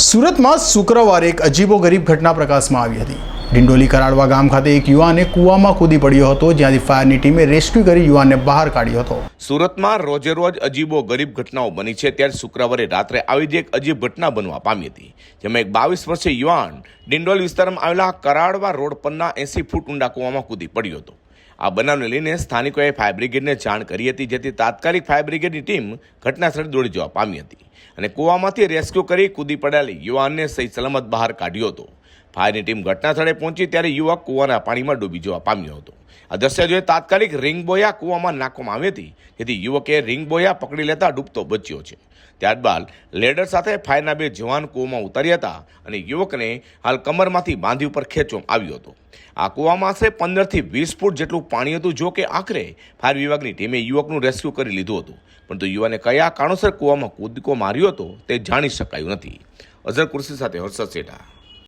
સુરતમાં શુક્રવારે એક અજીબોગરીબ ઘટના પ્રકાશમાં આવી હતી। ડિંડોલી કરાડવા ગામ ખાતે એક યુવાને કૂવામાં કૂદી પડ્યો હતો, જ્યાંથી ફાયરની ટીમે રેસ્ક્યુ કરી યુવાનને બહાર કાઢ્યો હતો। સુરતમાં રોજે રોજ અજીબો ગરીબ ઘટનાઓ બની છે, ત્યારે શુક્રવારે રાત્રે આવી જ એક અજીબ ઘટના બનવા પામી હતી, જેમાં એક 22 વર્ષીય યુવાન ડિંડોલી વિસ્તારમાં આવેલા કરાડવા રોડ પરના 80 ફૂટ ઊંડા કૂવામાં કૂદી પડ્યો હતો। આ બનાવને લઈને સ્થાનિકોએ ફાયર બ્રિગેડને જાણ કરી હતી, જેથી તાત્કાલિક ફાયર બ્રિગેડની ટીમ ઘટનાસ્થળે દોડી જવા પામી હતી અને કૂવામાંથી રેસ્ક્યુ કરી કૂદી પડેલી યુવાનને સહી સલામત બહાર કાઢ્યો હતો। ફાયરની ટીમ ઘટનાસ્થળે પહોંચી ત્યારે યુવક કૂવાના પાણીમાં ડૂબી જવા પામ્યો હતો। આ દ્રશ્ય જોઈ તાત્કાલિક રિંગ બોયા કૂવામાં નાખવામાં આવી હતી, જેથી યુવકે રિંગ બોયા પકડી લેતા ડૂબતો બચ્યો છે। ત્યારબાદ લેડર સાથે ફાયરના 2 જવાન કૂવામાં ઉતર્યા હતા અને યુવકને હાલ કમરમાંથી બાંધી ઉપર ખેંચવામાં આવ્યો હતો। આ કૂવામાં આશરે 15 થી 20 ફૂટ જેટલું પાણી હતું। જો કે આખરે ફાયર વિભાગની ટીમે યુવકનું રેસ્ક્યુ કરી લીધું હતું, પરંતુ યુવાને કયા કારણોસર કૂવામાં કૂદકો માર્યો હતો તે જાણી શકાયું નથી। અઝર કુર્સી સાથે હર્ષદ સેઠા।